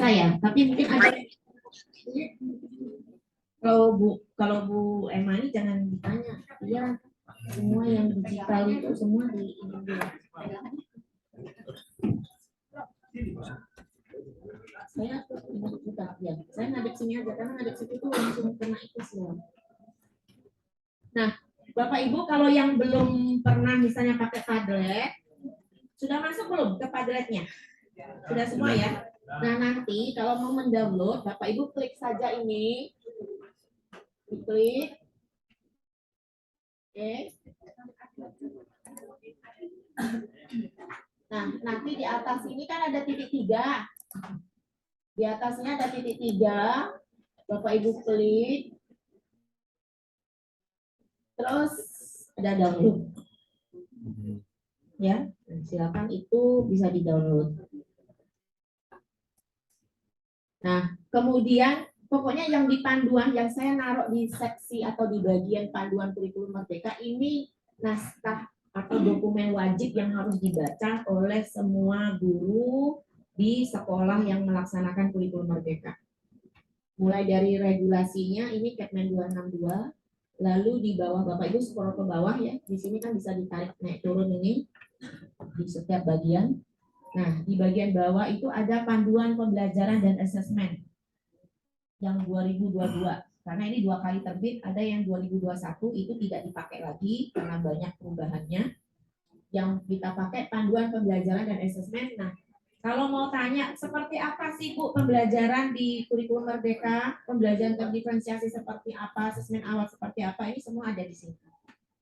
biasa ya, tapi mungkin ada kalau Bu Emma ini jangan ditanya, dia semua yang digital itu semua di ini dulu. Saya buka ya, saya ngadep sini aja karena ngadep situ tuh langsung kena itu semua. Nah, Bapak Ibu kalau yang belum pernah misalnya pakai Padlet, sudah masuk belum ke Padletnya? Sudah semua ya? Nah, nanti kalau mau mendownload, Bapak Ibu klik saja ini. Diklik. Oke. Nah, nanti di atas ini kan ada titik 3. Di atasnya ada titik 3. Bapak Ibu klik. Terus ada download. Ya, silakan itu bisa di-download. Nah, kemudian pokoknya yang di panduan yang saya naruh di seksi atau di bagian panduan kurikulum merdeka ini naskah atau dokumen wajib yang harus dibaca oleh semua guru di sekolah yang melaksanakan kurikulum merdeka. Mulai dari regulasinya ini Kepmen 262, lalu di bawah Bapak Ibu scroll ke bawah ya, di sini kan bisa ditarik naik turun ini di setiap bagian. Nah, di bagian bawah itu ada panduan pembelajaran dan asesmen yang 2022. Karena ini 2 kali terbit, ada yang 2021 itu tidak dipakai lagi karena banyak perubahannya. Yang kita pakai panduan pembelajaran dan asesmen. Nah, kalau mau tanya seperti apa sih Bu pembelajaran di kurikulum merdeka, pembelajaran terdiferensiasi seperti apa, asesmen awal seperti apa, ini semua ada di sini.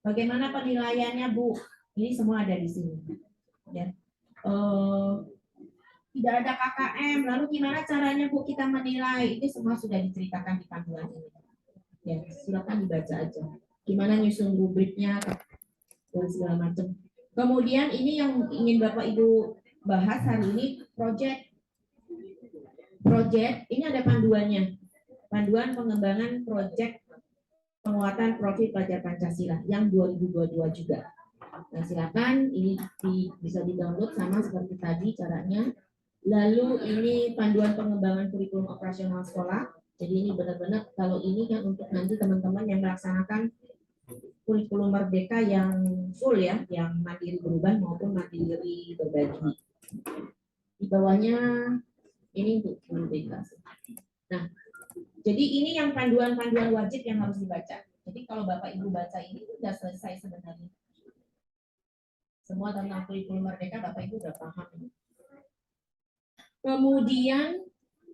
Bagaimana penilaiannya Bu? Ini semua ada di sini. Ya. Tidak ada KKM, lalu gimana caranya Bu kita menilai? Ini semua sudah diceritakan di panduan ini. Ya, silakan dibaca aja. Gimana nyusun rubriknya dan segala macam. Kemudian ini yang ingin Bapak Ibu bahas hari ini, project. Ini ada panduannya. Panduan pengembangan project penguatan profil pelajar Pancasila yang 2022 juga. Nah, silakan ini bisa di-download sama seperti tadi caranya. Lalu ini panduan pengembangan kurikulum operasional sekolah. Jadi ini benar-benar kalau ini kan untuk nanti teman-teman yang melaksanakan kurikulum merdeka yang full ya, yang mandiri berubah maupun mandiri berbagi. Di bawahnya ini untuk guru BK. Nah, jadi ini yang panduan-panduan wajib yang harus dibaca. Jadi kalau Bapak Ibu baca ini sudah selesai sebenarnya. Semua tentang kurikulum merdeka Bapak Ibu sudah paham. Kemudian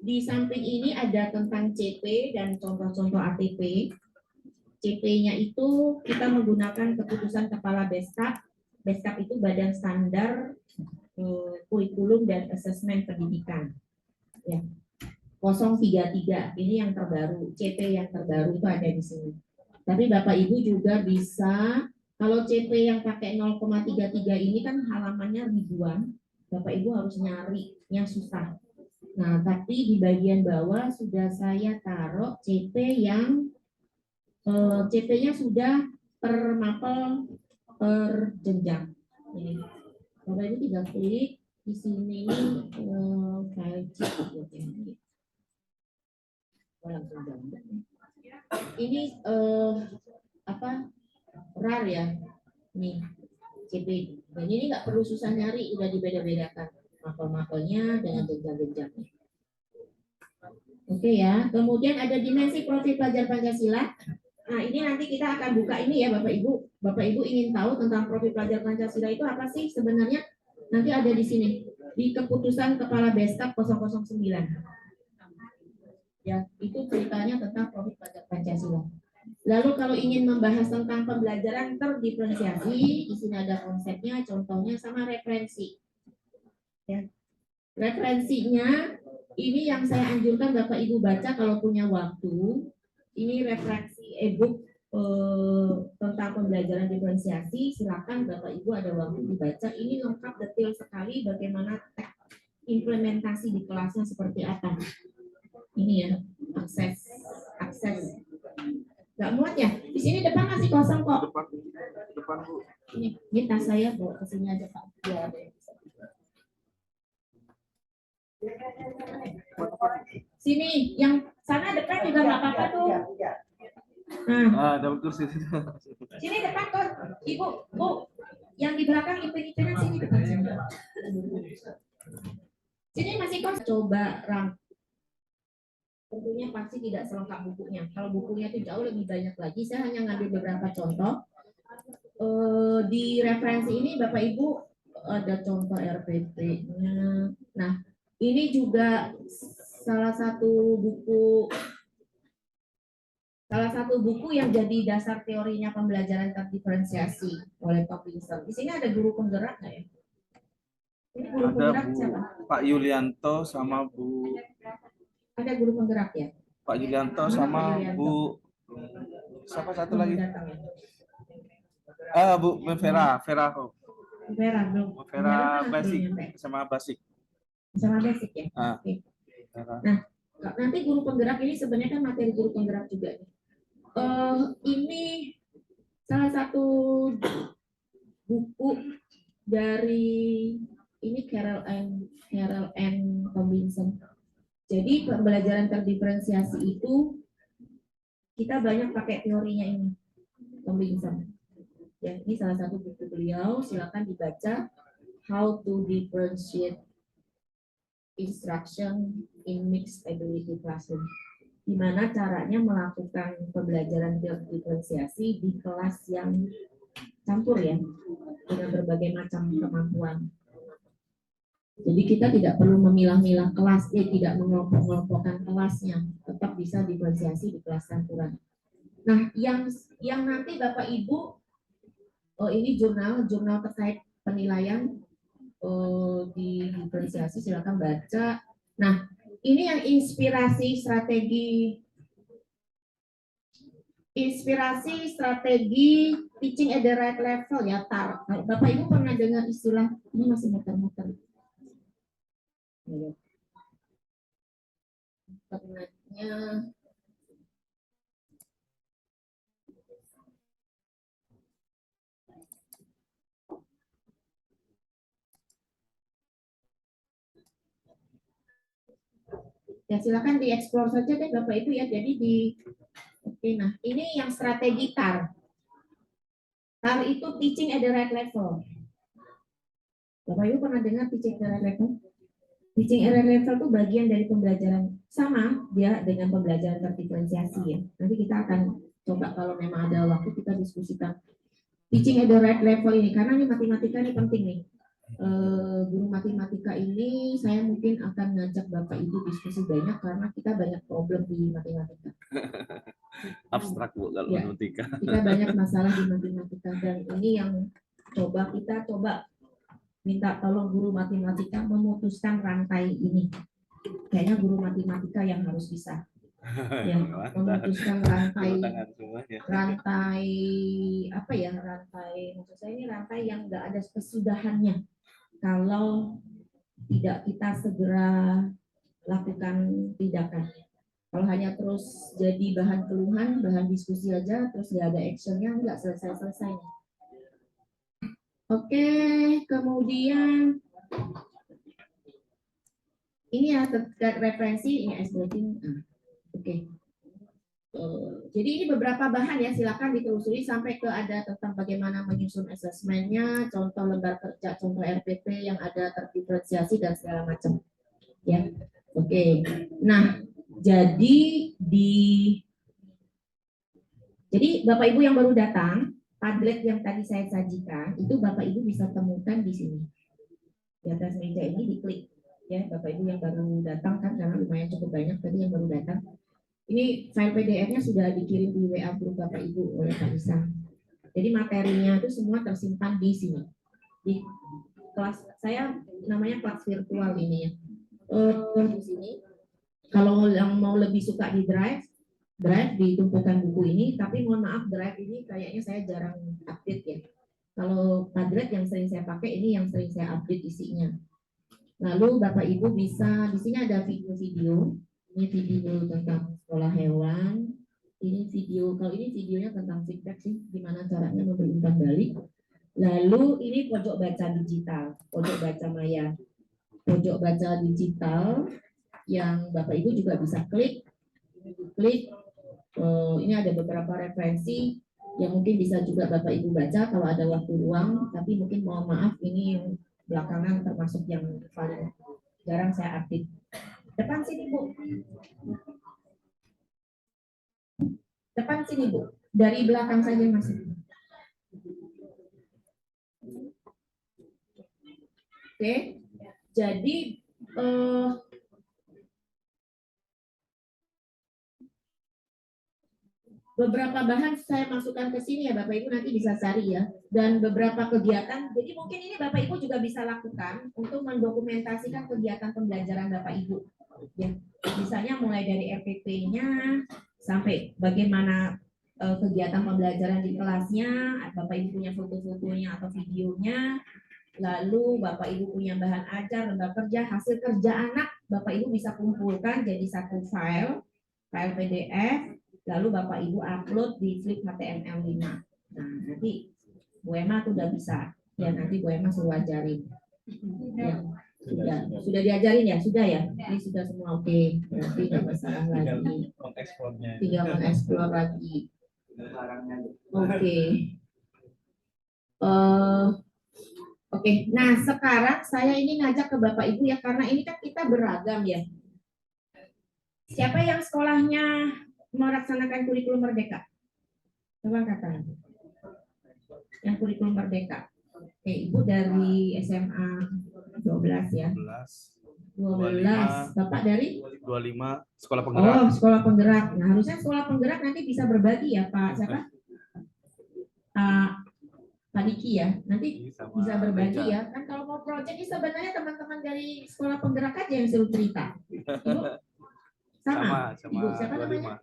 di samping ini ada tentang CP dan contoh-contoh ATP. CP-nya itu kita menggunakan keputusan Kepala Beskap. Beskap itu Badan Standar Kurikulum dan Asesmen Pendidikan. Ya. 033 ini yang terbaru, CP yang terbaru itu ada di sini. Tapi Bapak Ibu juga bisa, kalau CP yang pakai 0,33 ini kan halamannya ribuan, Bapak Ibu harus nyarinya susah. Nah, tapi di bagian bawah sudah saya taruh CP yang CP-nya sudah per mapel per jenjang. Ini. Bapak Ibu tinggal klik di sini file CP. Ini apa RAR ya, nih CP. Dan ini nggak perlu susah nyari, udah dibeda-bedakan mapel-mapelnya dengan jenjang-jenjangnya. Oke ya. Kemudian ada dimensi profil pelajar Pancasila. Nah ini nanti kita akan buka ini ya Bapak Ibu. Bapak Ibu ingin tahu tentang profil pelajar Pancasila itu apa sih sebenarnya? Nanti ada di sini di keputusan Kepala Beskap 009. Ya, itu ceritanya tentang profil pelajar Pancasila. Lalu kalau ingin membahas tentang pembelajaran terdiferensiasi, di sini ada konsepnya, contohnya sama referensi. Ya. Referensinya ini yang saya anjurkan Bapak Ibu baca kalau punya waktu. Ini referensi e-book tentang pembelajaran diferensiasi. Silakan Bapak Ibu ada waktu dibaca. Ini lengkap detail sekali bagaimana implementasi di kelasnya seperti apa. Ini ya, akses. Gak muat ya? Di sini depan masih kosong kok. Depan Bu. Ini tas saya bawa ke sini aja Pak. Biar ada yang bisa. Sini, yang sana dekat juga nggak apa-apa tuh. Nah, dapat kursi. Sini dekat kok, Ibu, Bu. Yang di belakang ipin-ipinan sini dekat sini. Sini masih kos coba tentunya pasti tidak selengkap bukunya. Kalau bukunya itu jauh lebih banyak lagi. Saya hanya ngambil beberapa contoh. Di referensi ini Bapak Ibu ada contoh RPP-nya. Nah, ini juga salah satu buku yang jadi dasar teorinya pembelajaran terdiferensiasi oleh Topinson. Di sini ada guru penggerak nggak ya? Ini guru Ada penggerak Bu siapa? Pak Yulianto sama Bu. Ada guru penggerak ya? Pak Yulianto sama Bu. Siapa satu lagi? Bu Vera. Vera belum. Bu Vera Basic sama Basic. Sama Basic ya. Oke. Nah, nanti guru penggerak ini sebenarnya kan materi guru penggerak juga. Ini salah satu buku dari ini Carol N. Robinson. Jadi pembelajaran terdiferensiasi itu kita banyak pakai teorinya ini, Robinson. Ya, ini salah satu buku beliau, silakan dibaca. How to Differentiate Instruction in Mixed Ability Classroom. Gimana caranya melakukan pembelajaran diferensiasi di kelas yang campur ya, dengan berbagai macam kemampuan. Jadi kita tidak perlu memilah-milah kelas, tidak mengelompok-kelompokkan kelasnya, tetap bisa diferensiasi di kelas campuran. Nah, yang nanti Bapak Ibu, ini jurnal terkait penilaian di diferensiasi, silakan baca. Nah, ini yang inspirasi strategi teaching at the right level ya, TAR. Bapak Ibu pernah dengar istilah ini? Masih muter-muter. Internetnya ya, silakan dieksplor saja deh Bapak Ibu ya. Jadi oke, nah ini yang strategi TAR. TAR itu teaching at the right level. Bapak Ibu pernah dengar teaching at the right level? Teaching at the right level itu bagian dari pembelajaran, sama dia dengan pembelajaran terdiferensiasi ya. Nanti kita akan coba kalau memang ada waktu kita diskusikan teaching at the right level ini, karena ini matematika ini penting nih. Guru matematika ini saya mungkin akan ngajak Bapak Ibu diskusi banyak karena kita banyak problem di matematika. Abstrak Bu kalau ya, matematika. Kita banyak masalah di matematika, dan ini yang kita coba minta tolong guru matematika memutuskan rantai ini. Kayaknya guru matematika yang harus bisa ya, memutuskan rantai apa ya, maksud saya ini rantai yang nggak ada kesudahannya kalau tidak kita segera lakukan tindakan. Kalau hanya terus jadi bahan keluhan, bahan diskusi aja, terus nggak ada actionnya, nggak selesai-selesai. Oke, kemudian ini ya terkait referensi, ini S-Breaking. Oke. Jadi ini beberapa bahan ya, silakan ditelusuri sampai ke ada tentang bagaimana menyusun asesmennya, contoh lembar kerja, contoh RPP yang ada terdiferensiasi dan segala macam. Ya, oke. Nah, jadi Bapak Ibu yang baru datang, Padlet yang tadi saya sajikan itu Bapak Ibu bisa temukan di sini. Di atas meja ini diklik ya, Bapak Ibu yang baru datang kan, karena lumayan cukup banyak tadi yang baru datang. Ini file PDF-nya sudah dikirim di WA grup Bapak Ibu oleh Kak Isa. Jadi materinya itu semua tersimpan di sini. Di kelas saya namanya kelas virtual ini ya. Di sini. Kalau yang mau lebih suka di Drive di tumpukan buku ini, tapi mohon maaf Drive ini kayaknya saya jarang update ya. Kalau Padlet yang sering saya pakai, ini yang sering saya update isinya. Lalu Bapak Ibu bisa, di sini ada video-video. Ini video tentang sekolah hewan. Ini video, kalau ini videonya tentang feedback sih, gimana caranya memberi umpan balik. Lalu ini pojok baca digital, pojok baca maya. pojok baca digital yang Bapak Ibu juga bisa klik. Ini ada beberapa referensi yang mungkin bisa juga Bapak Ibu baca kalau ada waktu luang, tapi mungkin mohon maaf ini yang belakangan termasuk yang paling jarang saya update. Depan sini Bu. Depan sini Bu. Dari belakang saja masuk. Oke. Jadi beberapa bahan saya masukkan ke sini ya Bapak Ibu, nanti bisa cari ya. Dan beberapa kegiatan, jadi mungkin ini Bapak Ibu juga bisa lakukan untuk mendokumentasikan kegiatan pembelajaran Bapak Ibu. Ya, misalnya mulai dari RPP-nya sampai bagaimana kegiatan pembelajaran di kelasnya, Bapak Ibu punya foto-fotonya atau videonya, lalu Bapak Ibu punya bahan ajar, lembar kerja, hasil kerja anak, Bapak Ibu bisa kumpulkan jadi satu file PDF, lalu Bapak Ibu upload di Flip HTML5. Nah, nanti Bu Emma tuh udah bisa. Ya, nanti Bu Emma suruh ajarin. Ya, sudah diajarin ya? Sudah ya? Ini sudah semua oke. Berarti nggak masalah lagi. Tinggal mengeksplor lagi. Oke. Oke, nah sekarang saya ini ngajak ke Bapak Ibu ya, karena ini kan kita beragam ya. Siapa yang sekolahnya melaksanakan kurikulum merdeka? Coba katakan. Yang kurikulum merdeka. Oke, Ibu dari SMA 12 ya. 12. Bapak dari? 25 sekolah penggerak. Oh, sekolah penggerak. Nah, harusnya sekolah penggerak nanti bisa berbagi ya, Pak. Siapa? Pak Diki ya. Nanti bisa berbagi ya. Kan kalau mau project ini sebenarnya teman-teman dari sekolah penggerak aja yang suruh cerita. Ibu? Sama. Ibu siapa namanya?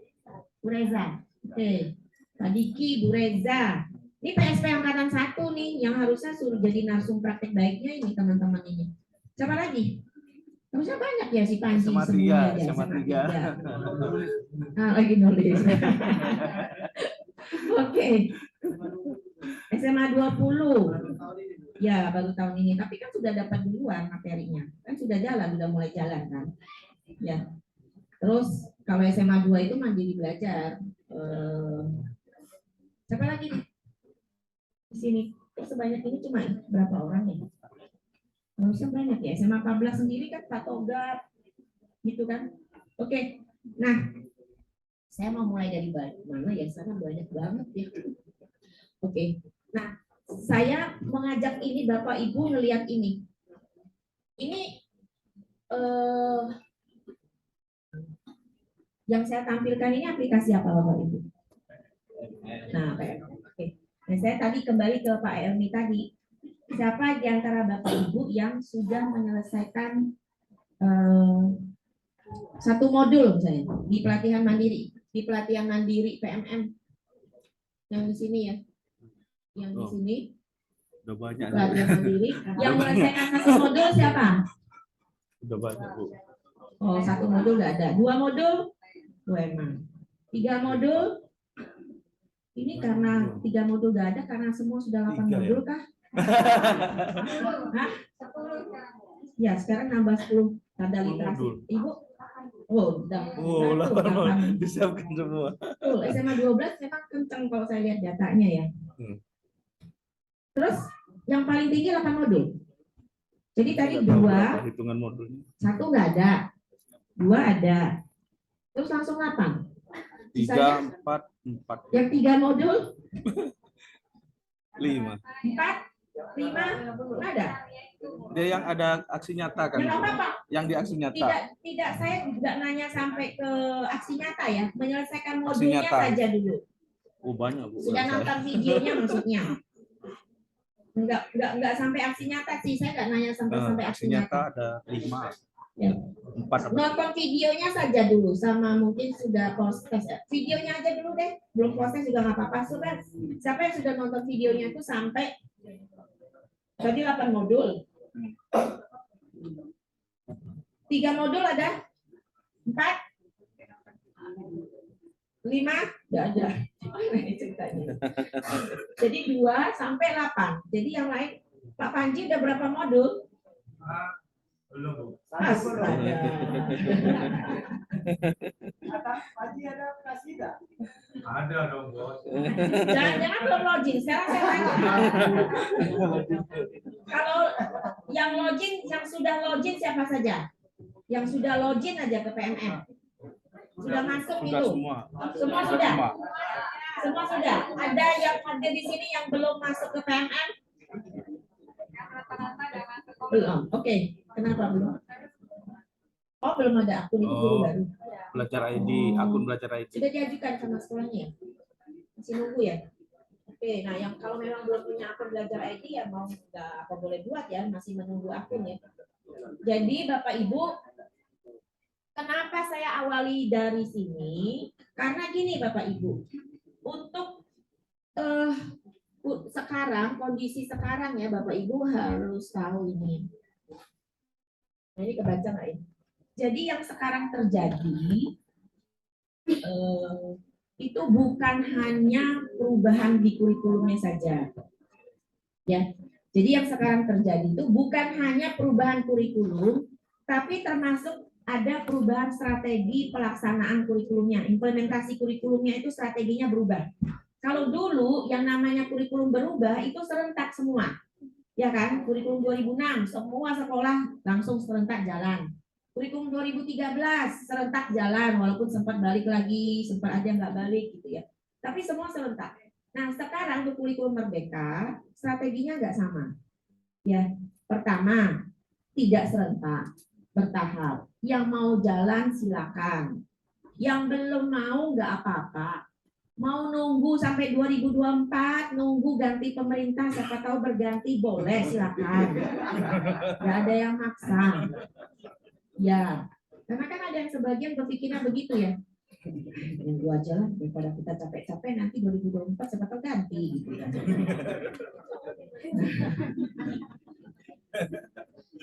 Bu Reza. Oke. Pak Diki, Bu Reza. Ini PSP angkatan 1 nih yang harusnya suruh jadi narsum praktek baiknya ini teman-teman ini. Siapa lagi? Harusnya banyak ya si Panji semua ya. SMA 3. Nah, lagi nulis. Oke. SMA 20. Ya, baru tahun ini. Tapi kan sudah dapat duluan materinya. Kan sudah jalan, sudah mulai jalan kan. Ya. Terus kalau SMA 2 itu mandiri belajar. Siapa lagi nih? Di sini. Kok sebanyak ini cuma berapa orang ya? Harusnya banyak ya. SMA 14 sendiri kan Pak Togar. Gitu kan. Oke. Nah, saya mau mulai dari mana ya? Sana banyak banget ya. Oke. Nah, saya mengajak ini Bapak Ibu melihat ini. Ini yang saya tampilkan ini aplikasi apa Bapak Ibu? Nah, oke. Nah, saya tadi kembali ke Pak Elmi tadi. Siapa di antara Bapak Ibu yang sudah menyelesaikan satu modul misalnya di pelatihan mandiri PMM yang di sini ya? Yang di sini udah banyak pelatihan mandiri yang menyelesaikan satu modul siapa? Udah banyak Bu. Oh, satu modul nggak ada. 2 modul Bu Emma. 3 modul ini karena 3 modul nggak ada karena semua sudah 8 modul kah? Hah? Ya sekarang nambah 10 tanda literasi. Ibu? Oh, udah. Oh, 8 disiapkan semua. Tuh, SMA 12 memang kenceng kalau saya lihat datanya ya. Terus yang paling tinggi 8 modul. Jadi tadi 2, hitungan modulnya. 1 nggak ada, 2 ada. Terus langsung 8. 3, 4. Yang 3 modul? 5. 4, 5, nggak ada. Dia yang ada aksi nyata kan? Kenapa Pak? Yang di aksi nyata. Tidak, saya juga nanya sampai ke aksi nyata ya. Menyelesaikan modulnya saja dulu. Oh banyak Bu. Sudah nonton videonya maksudnya. Enggak sampai aksi nyata sih. Saya nggak nanya sampai aksi nyata. Ada 5. Ya. 4. Nonton videonya saja dulu sama mungkin sudah proses. Videonya aja dulu deh. Belum proses juga nggak apa-apa. Siapa yang sudah nonton videonya itu sampai tadi 8 modul. 3 modul ada? 4? 5? Nggak ada. Ceritanya. Jadi 2 sampai 8. Jadi yang lain, Pak Panji udah berapa modul? Astaga. Ada kasidah. Ada dong, Bos. Jangan-jangan belum login. Sekarang saya tanya. Kalau yang login, yang sudah login siapa saja? Yang sudah login aja ke PMM. Sudah masuk Sudah itu. semua. Semua sudah. Semua sudah. Ada yang hadir di sini yang belum masuk ke PMM? Belum. Oke. Kenapa belum? Oh, belum ada akun itu guru baru. Belajar ID, akun belajar ID. Sudah diajukan sama sekolahnya ya? Masih nunggu ya? Oke, nah yang kalau memang belum punya akun belajar ID ya mau nggak apa boleh buat ya, masih menunggu akun ya. Jadi Bapak Ibu, kenapa saya awali dari sini? Karena gini Bapak Ibu, untuk sekarang, kondisi sekarang ya Bapak Ibu harus tahu ini. Nah, ini kebaca nggak ya? Jadi yang sekarang terjadi itu bukan hanya perubahan di kurikulumnya saja. Ya. Jadi yang sekarang terjadi itu bukan hanya perubahan kurikulum, tapi termasuk ada perubahan strategi pelaksanaan kurikulumnya. Implementasi kurikulumnya itu strateginya berubah. Kalau dulu yang namanya kurikulum berubah itu serentak semua. Ya kan? Kurikulum 2006 semua sekolah langsung serentak jalan. Kurikulum 2013 serentak jalan, walaupun sempat balik lagi, sempat aja nggak balik gitu ya. Tapi semua serentak. Nah sekarang untuk kurikulum Merdeka strateginya nggak sama. Ya, pertama tidak serentak, bertahap. Yang mau jalan silakan. Yang belum mau nggak apa-apa. Mau nunggu sampai 2024, nunggu ganti pemerintah, siapa tahu berganti boleh silakan. Nggak ada yang maksa. Ya, karena kan ada yang sebagian berpikirnya begitu ya. Nunggu aja lah, daripada kita capek-capek nanti 2024 siapa tahu ganti. Gitu kan.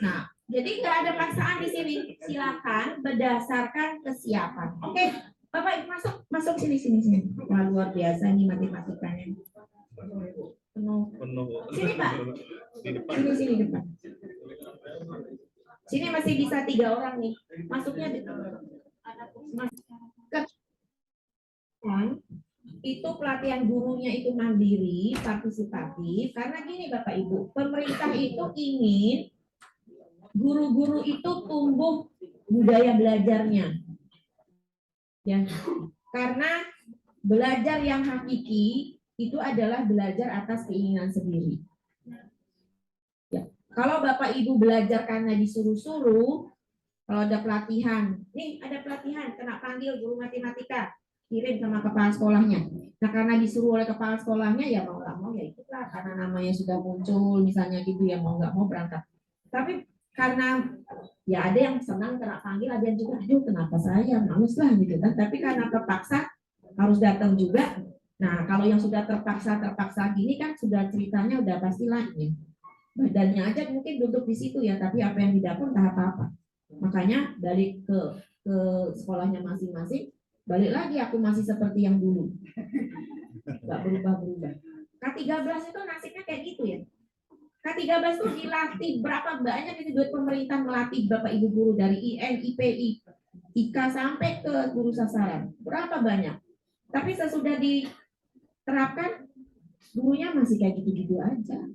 Nah, jadi nggak ada paksaan di sini. Silakan berdasarkan kesiapan. Oke, Bapak masuk sini. Wah, luar biasa nih matematikanya. Penuh. Sini Pak. Sini depan. Sini masih bisa 3 orang nih. Masuknya di itu pelatihan gurunya itu mandiri, partisipatif. Karena gini Bapak Ibu, pemerintah itu ingin guru-guru itu tumbuh budaya belajarnya. Ya. Karena belajar yang hakiki itu adalah belajar atas keinginan sendiri. Ya. Kalau Bapak Ibu belajar karena disuruh-suruh, kalau ada pelatihan, nih ada pelatihan, kena panggil guru matematika, kirim sama kepala sekolahnya. Nah karena disuruh oleh kepala sekolahnya ya mau nggak mau ya ikutlah, karena namanya sudah muncul misalnya gitu ya mau nggak mau berangkat. Tapi karena ya ada yang senang kena panggil, ada yang juga aduh kenapa saya males lah gitu kan. Tapi karena terpaksa harus datang juga. Nah kalau yang sudah terpaksa gini kan sudah ceritanya udah pasti lain. Badannya aja mungkin duduk di situ ya, tapi apa yang di dapur entah apa-apa. Makanya balik ke sekolahnya masing-masing, balik lagi aku masih seperti yang dulu. Nggak berubah-berubah. K13 itu nasibnya kayak gitu ya. K13 itu dilatih berapa banyak itu duit pemerintah melatih Bapak Ibu guru dari IN, IPI, IK sampai ke guru sasaran. Berapa banyak. Tapi sesudah diterapkan gurunya masih kayak gitu-gitu aja.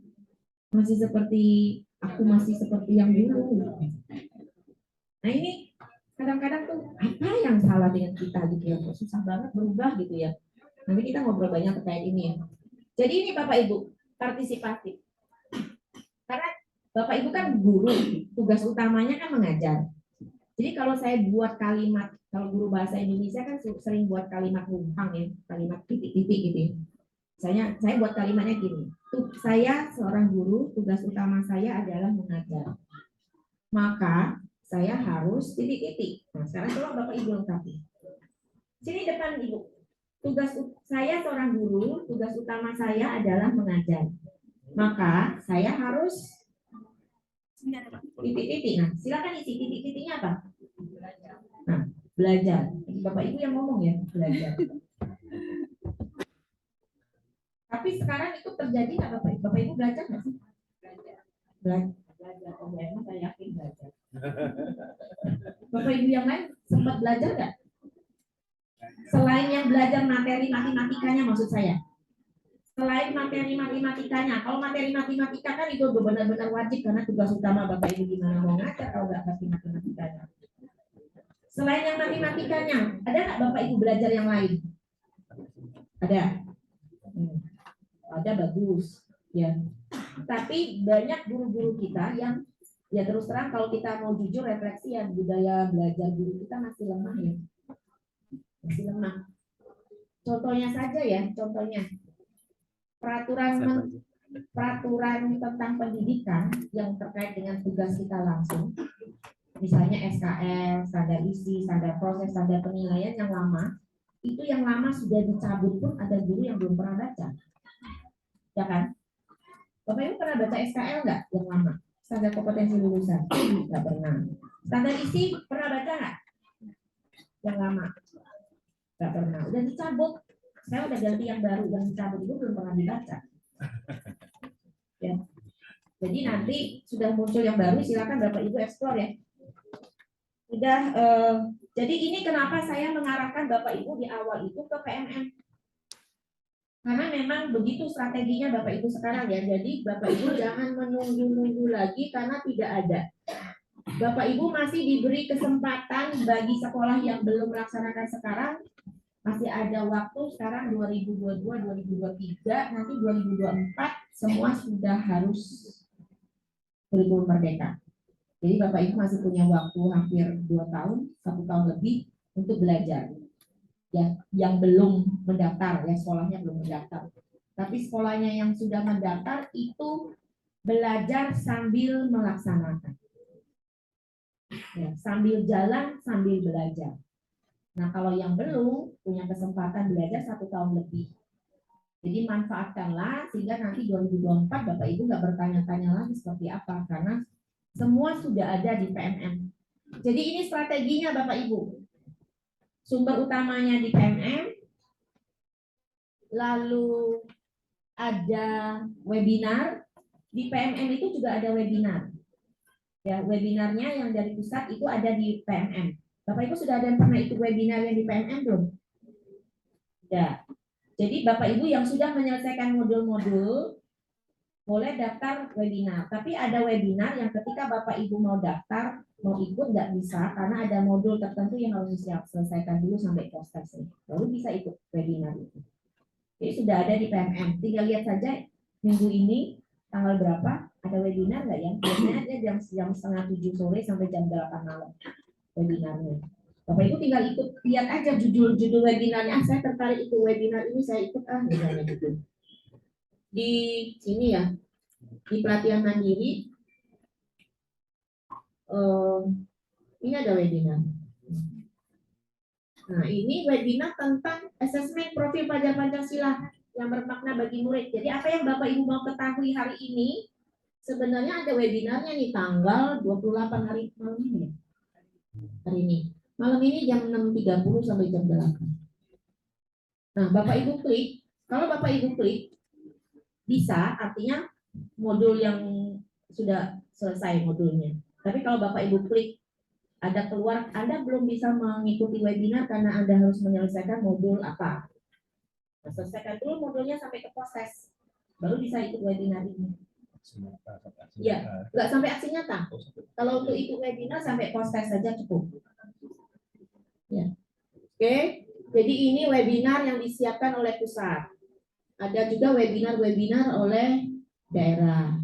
Masih seperti aku masih seperti yang dulu. Nah ini kadang-kadang tuh apa yang salah dengan kita gitu ya, susah banget berubah gitu ya. Nanti kita ngobrol banyak terkait ini ya. Jadi ini Bapak Ibu partisipatif. Karena Bapak Ibu kan guru, tugas utamanya kan mengajar. Jadi kalau saya buat kalimat, kalau guru bahasa Indonesia kan sering buat kalimat rumpang ya, kalimat titik-titik gitu ya. Saya buat kalimatnya gini, saya seorang guru, tugas utama saya adalah mengajar. Maka saya harus titik-titik. Nah, sekarang coba Bapak Ibu lengkapi. Sini depan Ibu. Tugas saya seorang guru, tugas utama saya adalah mengajar. Maka saya harus titik-titik. Nah, silakan isi titik-titiknya apa? Nah, belajar. Bapak Ibu yang ngomong ya, belajar. Tapi sekarang itu terjadi nggak Bapak Ibu? Bapak Ibu belajar nggak sih? Belajar. Oh, emang saya yakin belajar. Bapak Ibu yang lain sempat belajar nggak? Selain yang belajar materi matematikanya maksud saya. Selain materi matematikanya, kalau materi matematika kan itu benar-benar wajib karena tugas utama Bapak Ibu gimana mau ngajar kalau nggak ngerti matematikanya. Selain yang matematikanya, ada nggak Bapak Ibu belajar yang lain? Ada. Ada, bagus. Ya. Tapi banyak guru-guru kita yang ya terus terang kalau kita mau jujur refleksi ya budaya belajar guru kita masih lemah ya. Masih lemah. Contohnya saja ya, contohnya peraturan tentang pendidikan yang terkait dengan tugas kita langsung, misalnya SKL, standar isi, standar proses, standar penilaian yang lama, itu yang lama sudah dicabut pun ada guru yang belum pernah baca, ya kan? Bapak Ibu pernah baca SKL nggak yang lama? Standar kompetensi lulusan? Nggak pernah. Standar isi pernah baca nggak? Yang lama? Nggak pernah. Udah dicabut. Saya udah ganti yang baru, yang dicabut itu belum pernah dibaca. Ya. Jadi nanti sudah muncul yang baru, silakan Bapak Ibu eksplor ya. Udah. Jadi ini kenapa saya mengarahkan Bapak Ibu di awal itu ke PMM. Karena memang begitu strateginya Bapak Ibu sekarang ya. Jadi Bapak Ibu jangan menunggu-nunggu lagi karena tidak ada. Bapak Ibu masih diberi kesempatan bagi sekolah yang belum melaksanakan sekarang. Masih ada waktu sekarang 2022, 2023, nanti 2024 semua sudah harus kurikulum merdeka. Jadi Bapak Ibu masih punya waktu hampir 2 tahun, 1 tahun lebih untuk belajar. Ya, yang belum mendaftar ya sekolahnya belum mendaftar. Tapi sekolahnya yang sudah mendaftar itu belajar sambil melaksanakan. Ya, sambil jalan sambil belajar. Nah, kalau yang belum punya kesempatan belajar 1 tahun lebih. Jadi manfaatkanlah sehingga nanti 2024 Bapak Ibu nggak bertanya-tanya lagi seperti apa karena semua sudah ada di PMM. Jadi ini strateginya Bapak Ibu. Sumber utamanya di PMM, lalu ada webinar. Di PMM itu juga ada webinar. Ya, webinarnya yang dari pusat itu ada di PMM. Bapak Ibu sudah ada yang pernah ikut webinar yang di PMM belum? Ya. Jadi Bapak Ibu yang sudah menyelesaikan modul-modul boleh daftar webinar. Tapi ada webinar yang ketika Bapak Ibu mau daftar, mau ikut nggak bisa karena ada modul tertentu yang harus diselesaikan dulu sampai post-testing. Baru bisa ikut webinar itu. Jadi sudah ada di PMM. Tinggal lihat saja minggu ini tanggal berapa ada webinar nggak ya? Biasanya ada jam 6:30 sore sampai jam 8 malam webinarnya. Bapak Ibu tinggal ikut lihat aja judul webinarnya. Saya tertarik ikut webinar ini, saya ikut misalnya gitu. Di sini ya, di pelatihan mandiri ini ada webinar. Nah, ini webinar tentang asesmen profil pelajar Pancasila yang bermakna bagi murid. Jadi apa yang Bapak Ibu mau ketahui hari ini, sebenarnya ada webinarnya nih tanggal 28 hari malam ini. Hari ini. Malam ini jam 6.30 sampai jam 8. Nah, Bapak Ibu klik. Kalau Bapak Ibu klik, bisa artinya modul yang sudah selesai modulnya. Tapi kalau Bapak Ibu klik, ada keluar, Anda belum bisa mengikuti webinar karena Anda harus menyelesaikan modul apa. Nah, selesaikan dulu modulnya sampai ke proses, baru bisa ikut webinar ini. Ya, nggak sampai aksi nyata. Kalau untuk ikut webinar sampai proses saja cukup. Ya. Oke, jadi ini webinar yang disiapkan oleh pusat. Ada juga webinar-webinar oleh daerah.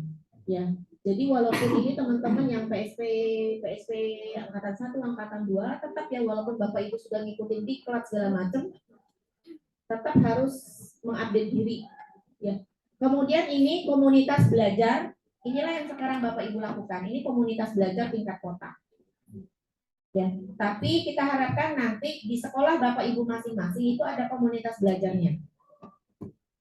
Ya, jadi walaupun ini teman-teman yang PSP angkatan 1, angkatan 2, tetap ya walaupun Bapak Ibu sudah ngikutin diklat segala macam, tetap harus mengupdate diri. Ya. Kemudian ini komunitas belajar, inilah yang sekarang Bapak Ibu lakukan. Ini komunitas belajar tingkat kota. Ya, tapi kita harapkan nanti di sekolah Bapak Ibu masing-masing itu ada komunitas belajarnya.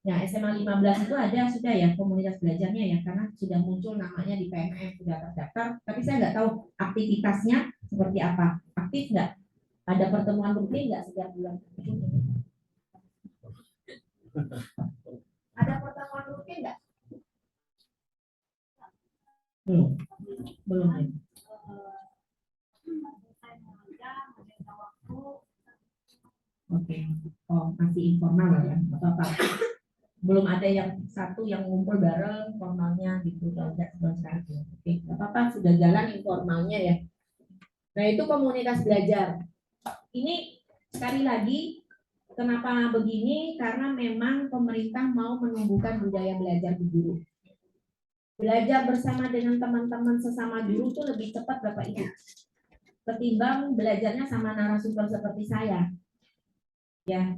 Nah, SMA 15 itu ada sudah ya komunitas belajarnya ya, karena sudah muncul namanya di PMM, sudah terdaftar. Tapi saya nggak tahu aktivitasnya seperti apa. Aktif nggak? Ada pertemuan rutin nggak setiap bulan? Ada pertemuan rutin nggak? Belum. Oke, oh masih informal lah ya, apa-apa. Belum ada yang satu yang ngumpul bareng formalnya gitu, kalau enggak sekarang. Oke, nggak apa-apa, sudah jalan informalnya ya. Nah itu komunitas belajar. Ini sekali lagi kenapa begini? Karena memang pemerintah mau menumbuhkan budaya belajar di guru. Belajar bersama dengan teman-teman sesama guru itu lebih cepat Bapak Ibu ketimbang belajarnya sama narasumber seperti saya. Ya,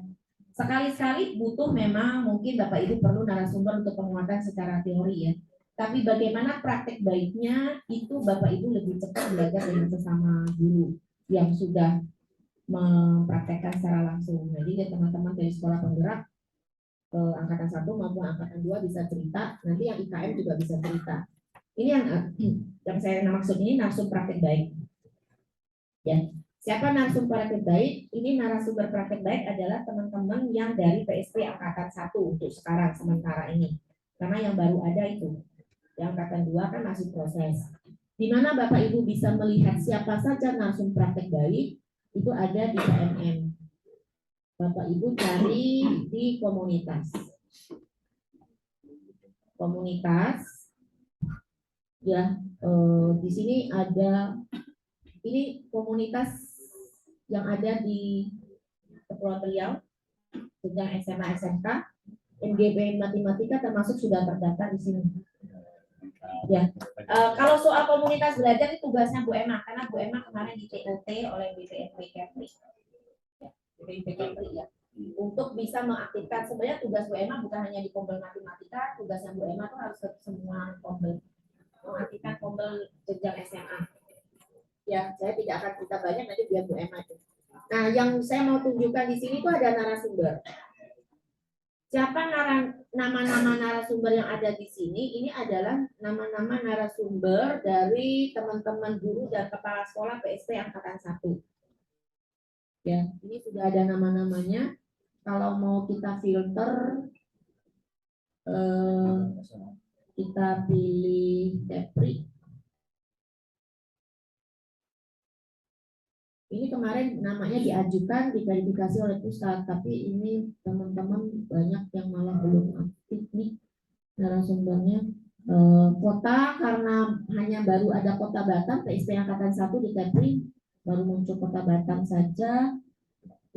sekali-sekali butuh memang mungkin Bapak Ibu perlu narasumber untuk penguatan secara teori ya. Tapi bagaimana praktek baiknya itu Bapak Ibu lebih cepat belajar dengan sesama guru yang sudah mempraktekkan secara langsung. Jadi ya, teman-teman dari sekolah penggerak angkatan 1 maupun angkatan 2 bisa cerita, nanti yang IKM juga bisa cerita. Ini yang saya maksud ini narsum praktek baik. Ya, siapa narsum praktek baik? Ini narasumber praktek baik adalah teman-teman yang dari PSP angkatan 1 untuk sekarang sementara ini. Karena yang baru ada itu. Yang angkatan 2 kan masih proses. Di mana Bapak Ibu bisa melihat siapa saja narsum praktek baik, itu ada di KMM. Bapak Ibu cari di komunitas. Komunitas. Ya, di sini ada ini komunitas yang ada di Kepulauan Riau, jenjang SMA SMK, MGP Matematika termasuk sudah terdaftar di sini. Ya, kalau soal komunitas belajar itu tugasnya Bu Emma, karena Bu Emma kemarin di TOT oleh BPNP Kepri, ya, untuk bisa mengaktifkan. Sebenarnya tugas Bu Emma bukan hanya di Kombel Matematika, tugasnya Bu Emma itu harus ke semua Kombel, mengaktifkan Kombel jenjang SMA. Ya, saya tidak akan cerita banyak, nanti biar Bu Emma itu. Nah, yang saya mau tunjukkan di sini itu ada narasumber. Siapa nama-nama narasumber yang ada di sini? Ini adalah nama-nama narasumber dari teman-teman guru dan kepala sekolah PSP angkatan 1. Ya, ini sudah ada nama-namanya. Kalau mau kita filter, kita pilih Kepri. Ini kemarin namanya diajukan, diverifikasi oleh pusat, tapi ini teman-teman banyak yang malah belum aktif nih narasumbernya. Kota karena hanya baru ada Kota Batam, PSP angkatan 1 di Kepri, baru muncul Kota Batam saja.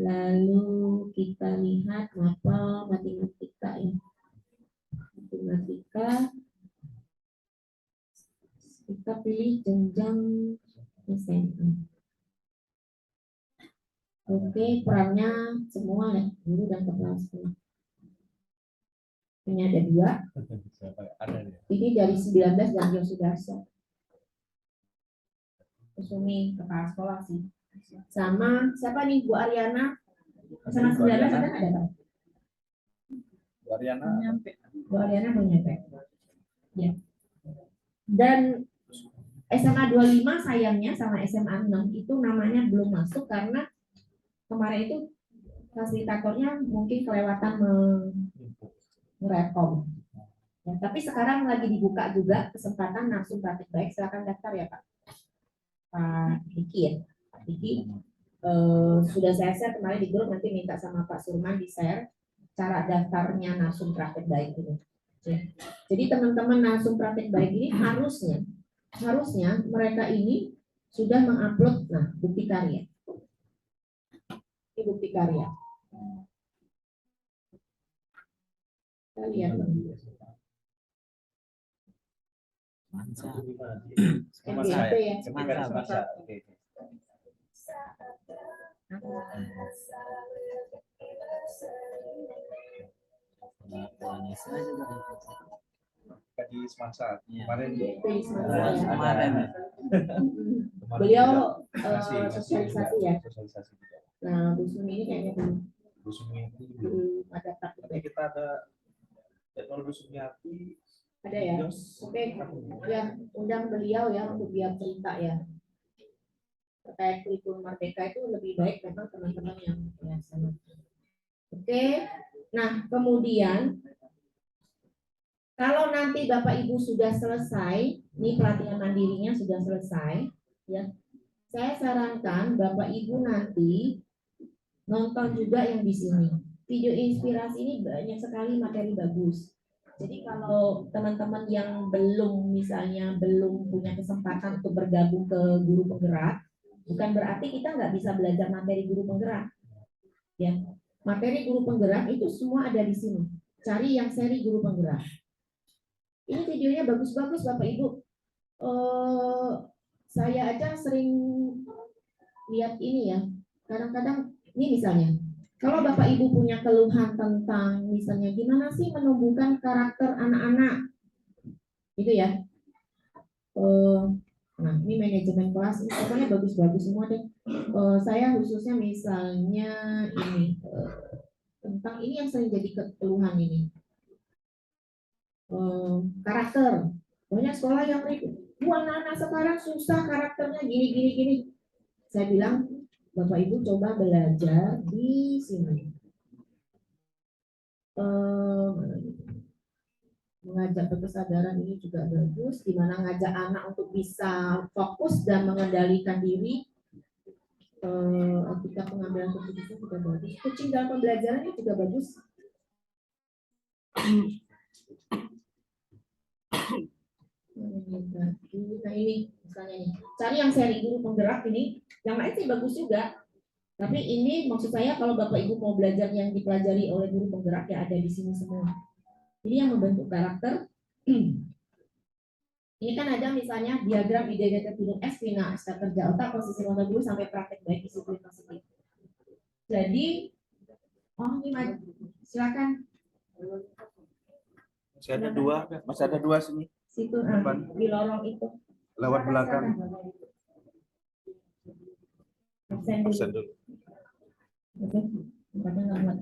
Lalu kita lihat mapel matematika ya. Matematika. Kita pilih jenjang SMA. Oke, perannya semua ya, guru dan kepala sekolah. Ini ada 2. Ini dari 19 dan Yosudarso. Usumi kepala sekolah sih. Sama siapa nih Bu Ariana? Sama 19 ada nggak ada? Bu Ariana. Bu Ariana mau nyampe. Ya. Dan SMA 25 sayangnya sama SMA 6 itu namanya belum masuk karena kemarin itu fasilitatornya mungkin kelewatan merekom. Ya, tapi sekarang lagi dibuka juga kesempatan narsum praktik baik. Silakan daftar ya Pak. Pak Diki ya. Pak Diki sudah saya share kemarin di grup, nanti minta sama Pak Surman di share cara daftarnya narsum praktik baik ini. Jadi teman-teman narsum praktik baik ini harusnya mereka ini sudah mengupload bukti karya. Ini bukti karya. Kita lihat. MGP ya. Di Semasa kemarin beliau sosialisasi ya. Sosialisasi juga. Nah, Bu Sumi ini kayaknya belum. Bu Sumiati Ada praktik. tapi kita ada jadwal Bu Sumiati Ada ya. Oke, ya undang beliau ya untuk biar cerita ya. Terkait kurikulum Merdeka itu lebih baik memang teman-teman yang sama. Oke. Nah, kemudian kalau nanti Bapak Ibu sudah selesai, ini pelatihan mandirinya sudah selesai, ya. Saya sarankan Bapak Ibu nanti nonton juga yang di sini. Video inspirasi ini banyak sekali materi bagus. Jadi kalau teman-teman yang belum punya kesempatan untuk bergabung ke guru penggerak, bukan berarti kita nggak bisa belajar materi guru penggerak. Ya, materi guru penggerak itu semua ada di sini. Cari yang seri guru penggerak. Ini videonya bagus-bagus Bapak Ibu. Saya aja sering lihat ini ya. Kadang-kadang ini misalnya, kalau Bapak Ibu punya keluhan tentang misalnya gimana sih menumbuhkan karakter anak-anak, gitu ya. Nah, ini manajemen kelas, ini pokoknya bagus-bagus semua deh. Saya khususnya misalnya ini tentang ini yang sering jadi keluhan ini. Karakter. Banyak sekolah yang ribut. Anak-anak sekarang susah karakternya gini. Saya bilang, Bapak Ibu coba belajar di sini. Mengajak kesadaran ini juga bagus, di mana ngajak anak untuk bisa fokus dan mengendalikan diri. Etika pengambilan keputusan juga bagus. Coaching dalam pembelajaran ini juga bagus. Nah ini misalnya nih, cari yang seri guru penggerak ini, yang lain sih bagus juga. Tapi ini maksud saya kalau Bapak Ibu mau belajar yang dipelajari oleh guru penggerak ya ada di sini semua. Ini yang membentuk karakter. Ini kan ada misalnya diagram identitas gunung es, fina, step kerja otak, posisi motor dulu sampai praktek baik disiplin positif. Jadi, ini silakan. Masih ada dua sini. Situ di lorong itu. Lewat belakang. Absen dulu. Oke, tempatnya lambat.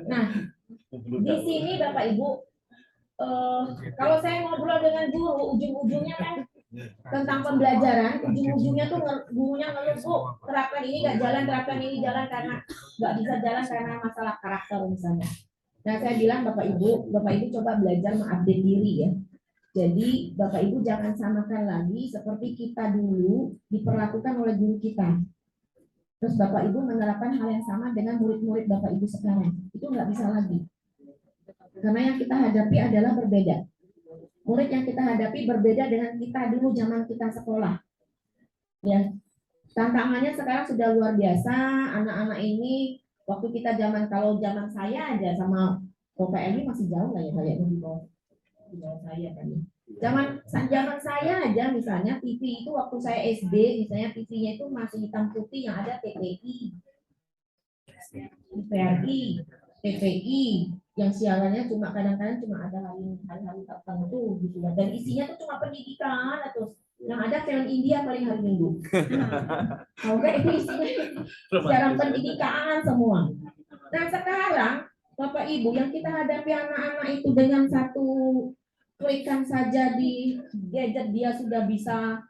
Nah, di sini Bapak Ibu, kalau saya ngobrol dengan guru, ujung-ujungnya kan tentang pembelajaran, ujung-ujungnya tuh gurunya ngeluh, Bu, terapkan ini nggak jalan, terapkan ini jalan karena nggak bisa jalan karena masalah karakter misalnya. Nah, saya bilang Bapak Ibu coba belajar mengupdate diri ya. Jadi Bapak Ibu jangan samakan lagi seperti kita dulu diperlakukan oleh guru kita. Terus Bapak Ibu menerapkan hal yang sama dengan murid-murid Bapak Ibu sekarang. Itu nggak bisa lagi. Karena yang kita hadapi adalah berbeda. Murid yang kita hadapi berbeda dengan kita dulu zaman kita sekolah. Ya, tantangannya sekarang sudah luar biasa. Anak-anak ini waktu kita kalau zaman saya aja sama PLI masih jauh lah ya kayaknya di bawah saya kan. Zaman saya aja misalnya TV itu waktu saya SD misalnya TV-nya itu masih hitam putih yang ada TPI, TVRI, TVI yang siarannya cuma kadang-kadang cuma ada hari-hari tertentu gitu ya. Dan isinya tuh cuma pendidikan atau yang ada film India paling hari Minggu. Oke, itu isinya siaran pendidikan semua. Nah sekarang Bapak Ibu yang kita hadapi anak-anak itu dengan satu klikan saja di gadget dia sudah bisa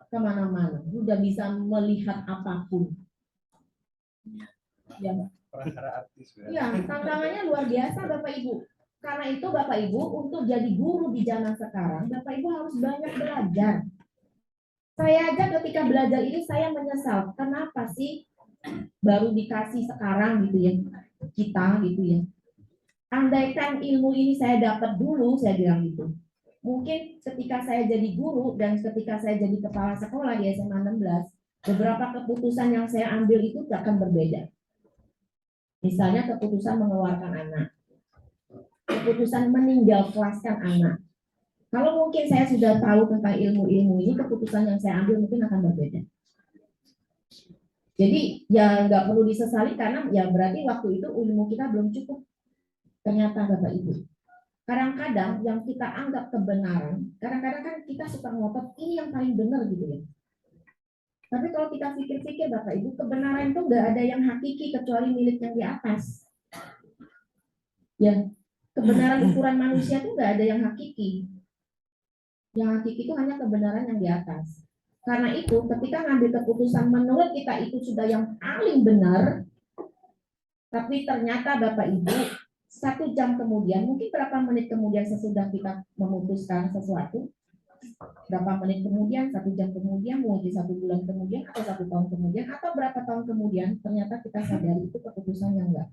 kemana-mana, sudah bisa melihat apapun. Ya, tantangannya luar biasa Bapak Ibu. Karena itu Bapak Ibu untuk jadi guru di zaman sekarang, Bapak Ibu harus banyak belajar. Saya aja ketika belajar ini saya menyesal. Kenapa sih baru dikasih sekarang gitu ya kita gitu ya. Andaikan ilmu ini saya dapat dulu, saya bilang gitu. Mungkin ketika saya jadi guru dan ketika saya jadi kepala sekolah di SMA 16, beberapa keputusan yang saya ambil itu akan berbeda. Misalnya keputusan mengeluarkan anak, keputusan meninggalkelaskan anak. Kalau mungkin saya sudah tahu tentang ilmu-ilmu ini, keputusan yang saya ambil mungkin akan berbeda. Jadi ya nggak perlu disesali karena ya berarti waktu itu ilmu kita belum cukup. Ternyata Bapak Ibu, kadang-kadang yang kita anggap kebenaran, kadang-kadang kan kita suka ngotot ini yang paling benar gitu ya. Tapi kalau kita pikir-pikir Bapak Ibu, kebenaran itu nggak ada yang hakiki kecuali milik yang di atas. Ya, kebenaran ukuran manusia itu nggak ada yang hakiki. Yang hakiki itu hanya kebenaran yang di atas. Karena itu, ketika ngambil keputusan menurut kita itu sudah yang paling benar, tapi ternyata Bapak Ibu 1 jam kemudian, mungkin berapa menit kemudian sesudah kita memutuskan sesuatu, Berapa menit kemudian, 1 jam kemudian, mungkin 1 bulan kemudian, atau 1 tahun kemudian, atau berapa tahun kemudian, ternyata kita sadari itu keputusan yang enggak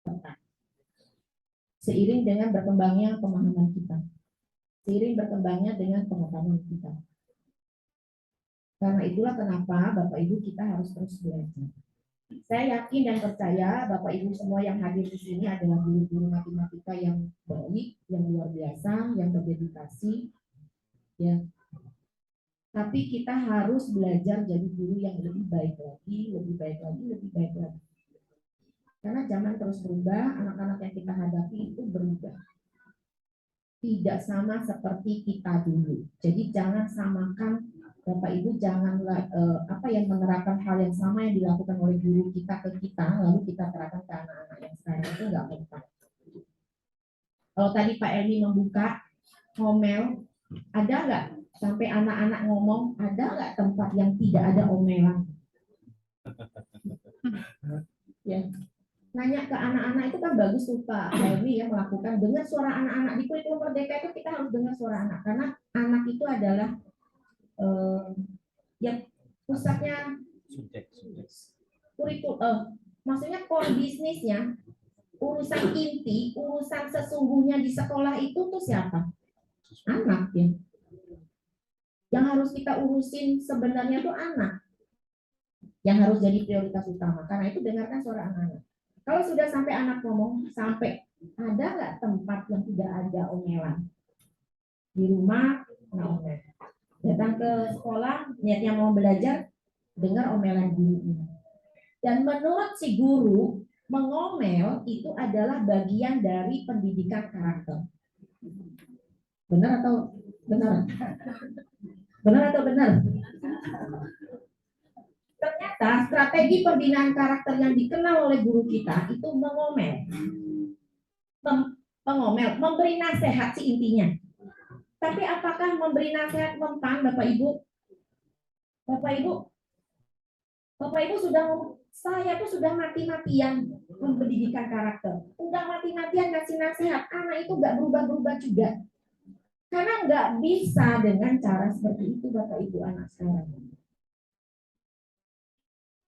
tepat. Seiring dengan berkembangnya pemahaman kita, seiring berkembangnya dengan pengetahuan kita. Karena itulah kenapa Bapak Ibu kita harus terus belajar. Saya yakin dan percaya Bapak Ibu semua yang hadir di sini adalah guru-guru matematika yang baik, yang luar biasa, yang berdedikasi, ya. Tapi kita harus belajar jadi guru yang lebih baik lagi, lebih baik lagi, lebih baik lagi. Karena zaman terus berubah, anak-anak yang kita hadapi itu berubah. Tidak sama seperti kita dulu. Jadi jangan samakan, Bapak Ibu janganlah yang menerapkan hal yang sama yang dilakukan oleh guru kita ke kita, lalu kita terapkan ke anak-anak yang sekarang, itu nggak tepat. Kalau tadi Pak Elmi membuka ngomel, ada nggak sampai anak-anak ngomong, ada nggak tempat yang tidak ada omelan? Ya, nanya ke anak-anak itu kan bagus tuh Pak Elmi ya, melakukan dengar suara anak-anak. Di kurikulum Merdeka itu kita harus dengar suara anak, karena anak itu adalah yang pusatnya kurikulum, maksudnya core bisnisnya, urusan inti, urusan sesungguhnya di sekolah itu tuh siapa? Anak ya. Yang harus kita urusin sebenarnya tuh anak, yang harus jadi prioritas utama. Karena itu dengarkan suara anak-anak. Kalau sudah sampai anak ngomong, sampai ada nggak tempat yang tidak ada omelan? Di rumah, nggak omel. Datang ke sekolah, niatnya mau belajar, dengar omelan guru. Dan menurut si guru, mengomel itu adalah bagian dari pendidikan karakter. Benar atau benar? Benar atau benar? Ternyata strategi pembinaan karakter yang dikenal oleh guru kita itu mengomel. Mengomel, memberi nasihat sih intinya. Tapi apakah memberi nasihat mempan, Bapak Ibu? Bapak Ibu sudah, saya tuh sudah mati-matian pendidikan karakter. Udah mati-matian ngasih nasihat, anak itu nggak berubah-berubah juga. Karena nggak bisa dengan cara seperti itu Bapak Ibu anak sekarang.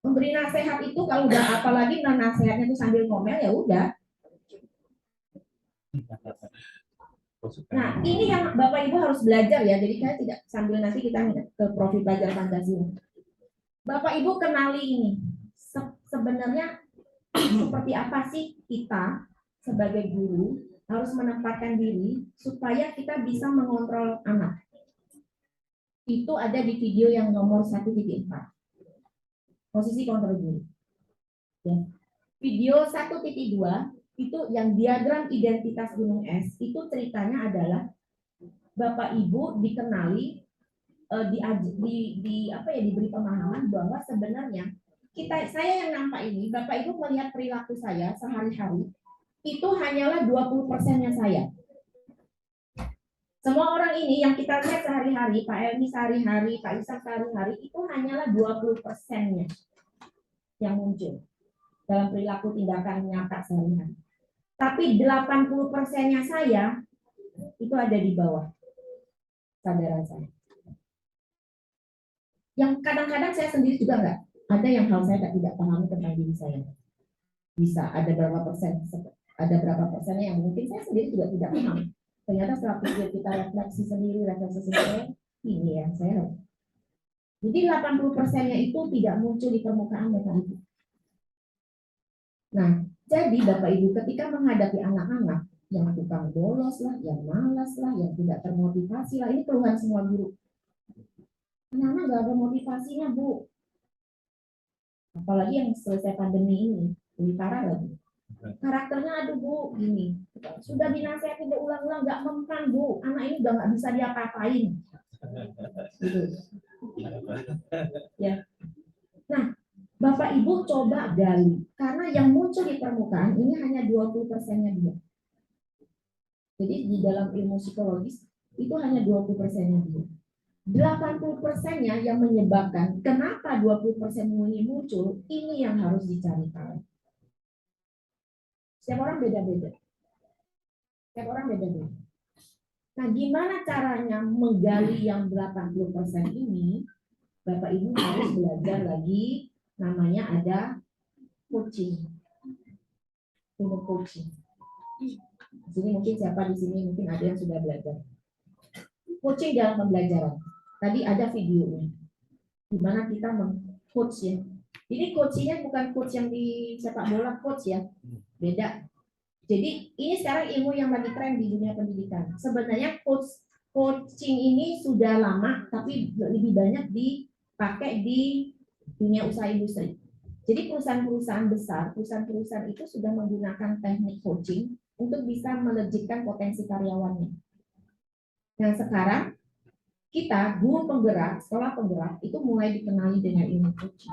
Memberi nasihat itu kalau udah apalagi nasihatnya itu sambil ngomel ya udah. Nah ini yang Bapak Ibu harus belajar ya. Jadi saya tidak sambil nanti kita ke profil belajar Pancasila. Bapak Ibu kenali ini. Sebenarnya seperti apa sih kita sebagai guru harus menempatkan diri supaya kita bisa mengontrol anak. Itu ada di video yang nomor 1.4. Posisi kontrol guru. Ya. Video 1.2 itu yang diagram identitas gunung es, itu ceritanya adalah Bapak Ibu dikenali diberi pemahaman bahwa sebenarnya saya yang nampak ini, Bapak Ibu melihat perilaku saya sehari-hari itu hanyalah 20%-nya saya. Semua orang ini yang kita lihat sehari-hari, Pak Elmi sehari-hari, Pak Isa sehari-hari, itu hanyalah 20%-nya yang muncul dalam perilaku tindakan nyata sehari-hari. Tapi 80%-nya saya itu ada di bawah kesadaran saya. Yang kadang-kadang saya sendiri juga enggak. Ada yang hal saya tidak pahami tentang diri saya. Bisa ada berapa persennya yang mungkin saya sendiri juga tidak paham. Ternyata setelah kita refleksi sendiri, ini ya saya. Jadi 80%-nya itu tidak muncul di permukaan Bapak Ibu. Nah, jadi Bapak Ibu ketika menghadapi anak-anak yang tukang bolos lah, yang malas lah, yang tidak termotivasi lah, ini keluhan semua guru. Anak-anak nggak ada motivasinya, Bu. Apalagi yang selesai pandemi ini, lebih parah lagi. Karakternya aduh Bu, gini. Sudah dinasihati berulang-ulang nggak mempan Bu, anak ini udah nggak bisa diapa-apain. Gitu. Ya. Nah, Bapak Ibu coba gali, karena yang muncul di permukaan ini hanya 20%-nya dia. Jadi di dalam ilmu psikologis itu hanya 20%-nya dia. 80%-nya yang menyebabkan kenapa 20% ini muncul, ini yang harus dicari tahu. Setiap orang beda-beda. Setiap orang beda-beda. Nah, gimana caranya menggali yang 80% ini? Bapak Ibu harus belajar lagi, namanya ada coaching. Ilmu coaching. Di sini mungkin siapa di sini mungkin ada yang sudah belajar. Coaching dalam pembelajaran. Tadi ada videonya. Gimana kita meng-coach ya. Ini coachingnya bukan coach yang di sepak bola coach ya. Beda. Jadi ini sekarang ilmu yang lagi tren di dunia pendidikan. Sebenarnya coaching ini sudah lama, tapi lebih banyak dipakai di dunia usaha industri. Jadi perusahaan-perusahaan besar, perusahaan-perusahaan itu sudah menggunakan teknik coaching untuk bisa melejitkan potensi karyawannya. Nah sekarang kita guru penggerak, sekolah penggerak itu mulai dikenali dengan ilmu coaching.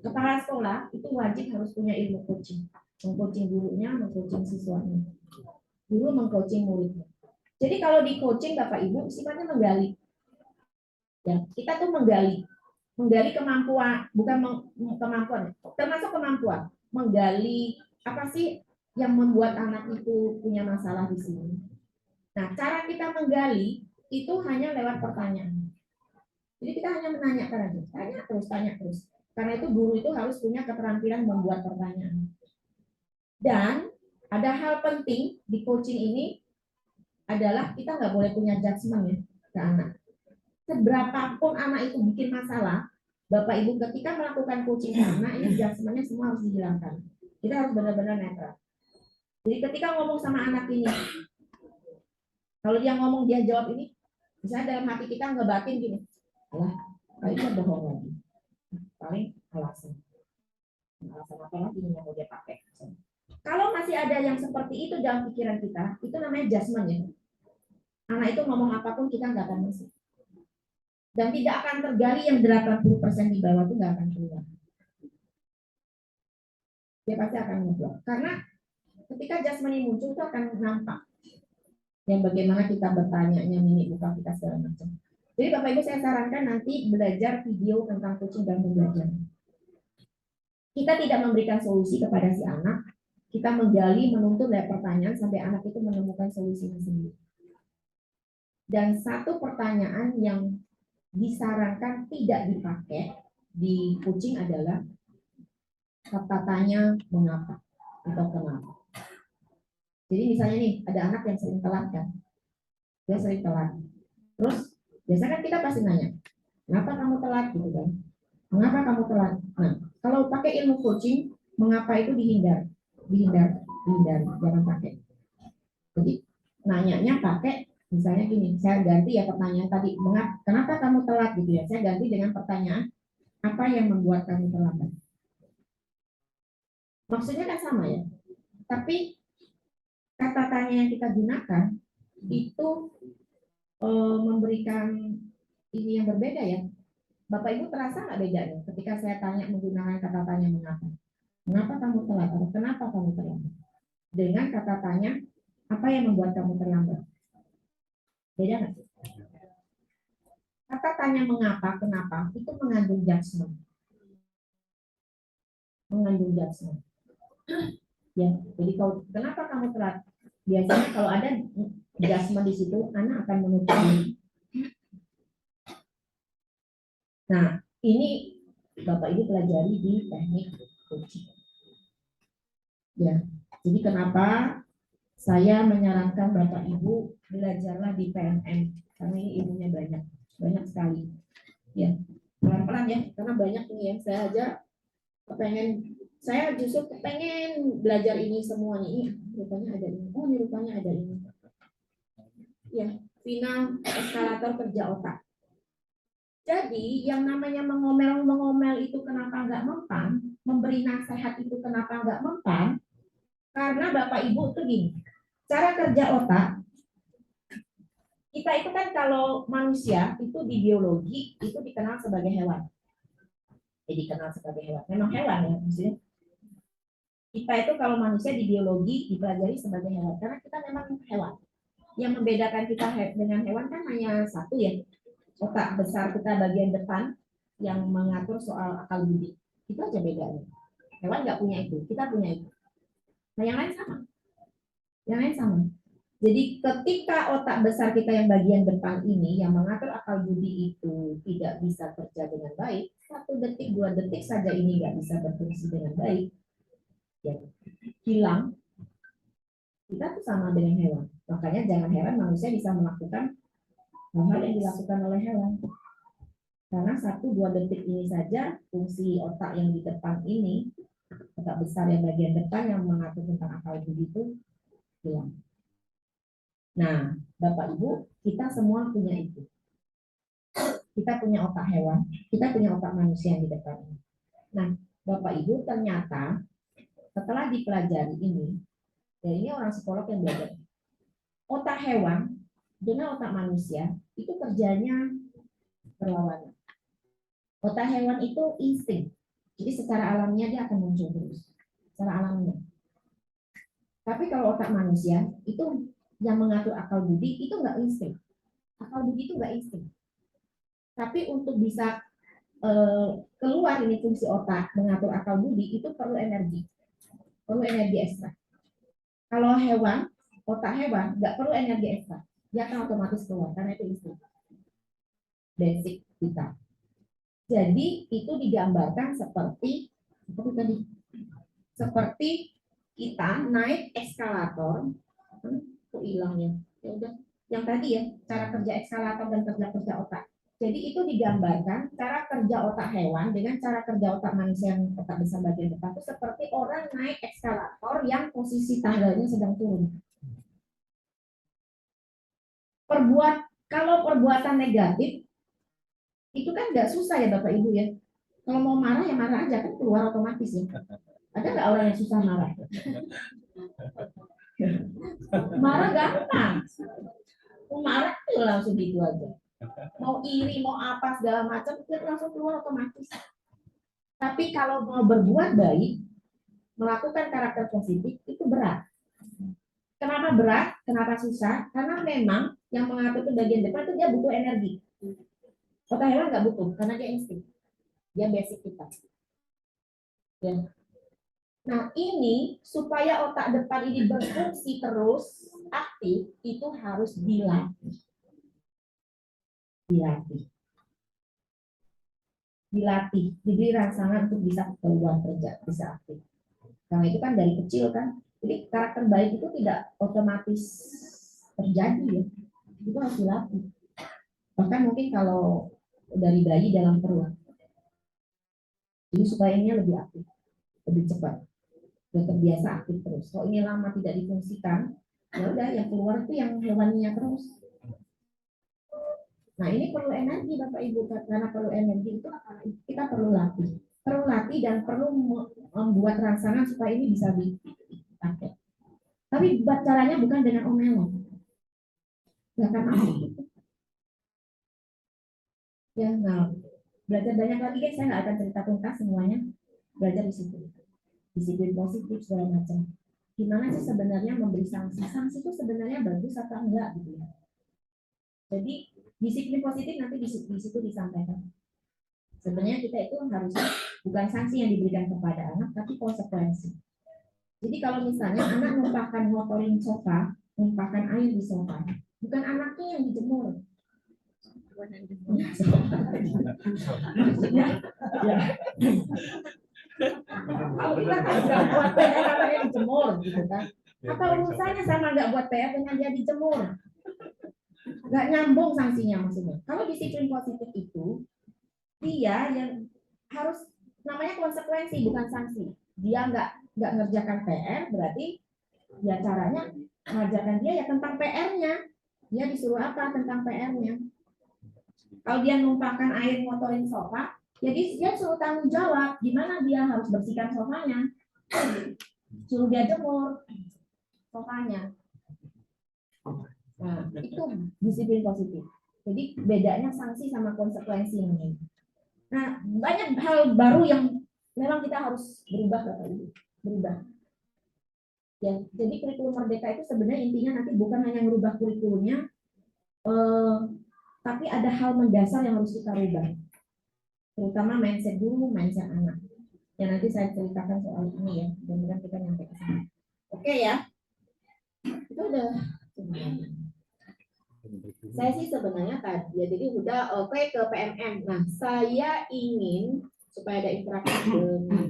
Kepala sekolah itu wajib harus punya ilmu coaching. Mengcoaching gurunya, mengcoaching siswanya. Guru mengcoaching muridnya. Jadi kalau di coaching Bapak Ibu sifatnya menggali. Ya, kita tuh menggali kemampuan, bukan kemampuan, termasuk kemampuan. Menggali apa sih yang membuat anak itu punya masalah di sini. Nah, cara kita menggali itu hanya lewat pertanyaan. Jadi kita hanya menanyakan aja, tanya terus. Karena itu guru itu harus punya keterampilan membuat pertanyaan. Dan ada hal penting di coaching ini adalah kita nggak boleh punya judgement ya ke anak. Seberapapun anak itu bikin masalah, Bapak Ibu ketika melakukan coaching ke anak, ini judgement-nya semua harus dihilangkan. Kita harus benar-benar netral. Jadi ketika ngomong sama anak ini, kalau dia ngomong dia jawab ini, misalnya dalam hati kita ngebatin gini, alah, kali dia bohong lagi. Paling alasan apa lagi yang mau dia pakai. Kalau masih ada yang seperti itu dalam pikiran kita, itu namanya judgement ya. Anak itu ngomong apapun kita nggak akan masuk. Dan tidak akan tergali yang 80% di bawah itu nggak akan keluar. Dia pasti akan keluar. Karena ketika judgement ini muncul itu akan nampak. Yang bagaimana kita bertanya-nya, mini buka kita segala macam. Jadi Bapak Ibu saya sarankan nanti belajar video tentang coaching dan pembelajaran. Kita tidak memberikan solusi kepada si anak, kita menggali, menuntut dari pertanyaan sampai anak itu menemukan solusinya sendiri. Dan satu pertanyaan yang disarankan tidak dipakai di coaching adalah kata tanya mengapa atau kenapa. Jadi misalnya nih ada anak yang sering telat kan, dia sering telat. Terus biasanya kan kita pasti nanya, kenapa kamu telat gitu kan? Mengapa kamu telat? Nah, kalau pakai ilmu coaching, mengapa itu dihindar, jangan pakai. Jadi nanyanya pakai, misalnya gini, saya ganti ya pertanyaan tadi, kenapa kamu telat gitu ya? Saya ganti dengan pertanyaan, apa yang membuat kamu terlambat? Maksudnya kan sama ya, tapi kata tanya yang kita gunakan itu memberikan ini yang berbeda ya. Bapak Ibu terasa nggak bedanya ketika saya tanya menggunakan kata tanya mengapa? Mengapa kamu telat? Atau kenapa kamu terlambat? Dengan kata tanya, apa yang membuat kamu terlambat? Beda nggak sih? Kata tanya mengapa, kenapa, itu mengandung judgement. Mengandung judgement. Ya, jadi kalau kenapa kamu telat? Biasanya kalau ada judgement di situ, anak akan menutup diri. Nah, ini Bapak Ibu pelajari di teknik coaching. Ya, jadi kenapa saya menyarankan Bapak Ibu belajarlah di PNM karena ini ilmunya banyak sekali. Ya, pelan-pelan ya, karena banyak nih ya. Saya justru pengen belajar ini semuanya. Ini rupanya ada ini. Oh, ini rupanya ada ini. Ya, final eskalator kerja otak. Jadi yang namanya mengomel itu kenapa nggak mempan, memberi nasihat itu kenapa nggak mempan, karena Bapak Ibu tuh gini, cara kerja otak, kita itu kan kalau manusia itu di biologi itu dikenal sebagai hewan. Jadi dikenal sebagai hewan, memang hewan ya maksudnya. Kita itu kalau manusia di biologi dipelajari sebagai hewan, karena kita memang hewan. Yang membedakan kita dengan hewan kan hanya satu ya, otak besar kita bagian depan yang mengatur soal akal budi. Itu aja bedanya. Hewan nggak punya itu, kita punya itu. Nah, yang lain sama. Jadi ketika otak besar kita yang bagian depan ini yang mengatur akal budi itu tidak bisa kerja dengan baik, 1 detik, 2 detik saja ini nggak bisa berfungsi dengan baik, ya hilang. Kita tuh sama dengan hewan. Makanya jangan heran manusia bisa melakukan hal-hal yang dilakukan oleh hewan. Karena 1-2 detik ini saja fungsi otak yang di depan ini, otak besar yang bagian depan yang mengatur tentang akal budi itu hilang. Nah, Bapak Ibu, kita semua punya itu. Kita punya otak hewan, kita punya otak manusia yang di depan ini. Nah, Bapak Ibu, ternyata setelah dipelajari ini, ya ini orang psikolog yang belajar. Otak hewan dengan otak manusia itu kerjanya berlawanan. Otak hewan itu insting. Jadi secara alamiah dia akan muncul terus. Secara alamiah. Tapi kalau otak manusia itu yang mengatur akal budi itu nggak insting. Akal budi itu nggak insting. Tapi untuk bisa keluar ini fungsi otak mengatur akal budi itu perlu energi ekstra. Kalau hewan, otak hewan nggak perlu energi ekstra, dia akan otomatis keluar karena itu insting basic kita. Jadi itu digambarkan seperti tadi, seperti kita naik eskalator, kok hilangnya? Ya udah, yang tadi ya cara kerja eskalator dan kerja otak. Jadi itu digambarkan cara kerja otak hewan dengan cara kerja otak manusia yang otak besar bagian depan itu seperti orang naik eskalator yang posisi tangganya sedang turun. Kalau perbuatan negatif itu kan nggak susah ya Bapak Ibu ya. Kalau mau marah ya marah aja kan keluar otomatis ya. Ada nggak orang yang susah marah? Marah gampang. Marah tuh langsung gitu aja. Mau iri, mau apa segala macam itu langsung keluar otomatis. Tapi kalau mau berbuat baik, melakukan karakter positif itu berat. Kenapa berat? Kenapa susah? Karena memang yang mengatur itu bagian depan itu dia butuh energi. Otak hewan nggak butuh karena dia insting. Dia basic kita. Ya. Nah ini supaya otak depan ini berfungsi terus aktif itu harus dilatih, diberi rangsangan untuk bisa keluar kerja, bisa aktif. Karena itu kan dari kecil kan, jadi karakter baik itu tidak otomatis terjadi ya, itu harus dilatih. Bahkan mungkin kalau dari bayi dalam perut, jadi supaya ini lebih aktif, lebih cepat, dan terbiasa aktif terus. Kalau ini lama tidak difungsikan, ya udah yang keluar itu yang hewaninya terus. Nah ini perlu energi Bapak Ibu, karena perlu energi itu kita perlu latih dan perlu membuat rangsangan supaya ini bisa dipakai. Tapi caranya bukan dengan omelan, nggak akan asik. Ya, nah belajar banyak lagi guys, saya nggak akan cerita tuntas semuanya, belajar di situ, disiplin positif segala macam. Gimana sih sebenarnya memberi sanksi? Sanksi itu sebenarnya bagus atau enggak gitu ya? Jadi disiplin positif nanti di situ disampaikan. Sebenarnya kita itu harusnya bukan sanksi yang diberikan kepada anak, tapi konsekuensi. Jadi kalau misalnya anak numpahkan ngotorin sofa, numpahkan air di sofa, bukan anaknya yang dijemur. Kalau kita kan nggak buat PR anaknya dijemur, gitu kan? Apa urusannya sama nggak buat PR dengan dia dijemur? Nggak nyambung sanksinya maksudnya. Kalau disiplin positif itu dia yang harus namanya konsekuensi bukan sanksi. Dia nggak ngerjakan PR berarti ya caranya mengajarkan dia ya tentang PR-nya. Dia disuruh apa tentang PR-nya. Kalau dia numpahkan air ngotorin sofa, jadi dia suruh tanggung jawab gimana dia harus bersihkan sofanya. Suruh dia jemur sofanya. Nah, itu disiplin positif. Jadi bedanya sanksi sama konsekuensi ini. Nah, banyak hal baru yang memang kita harus berubah Bapak Ibu, berubah. Ya, jadi kurikulum Merdeka itu sebenarnya intinya nanti bukan hanya merubah kurikulumnya, tapi ada hal mendasar yang harus kita rubah. Terutama mindset guru, mindset anak. Ya nanti saya ceritakan soal ini ya, mudah-mudahan kita nyampe ke sana. Oke ya. Itu udah Saya sih sebenarnya tadi ya, jadi udah oke ke PMM. Nah, saya ingin supaya ada interaksi dengan,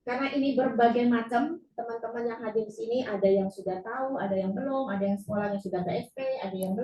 karena ini berbagai macam teman-teman yang hadir di sini, ada yang sudah tahu, ada yang belum, ada yang sekolahnya sudah PSP, ada yang belum.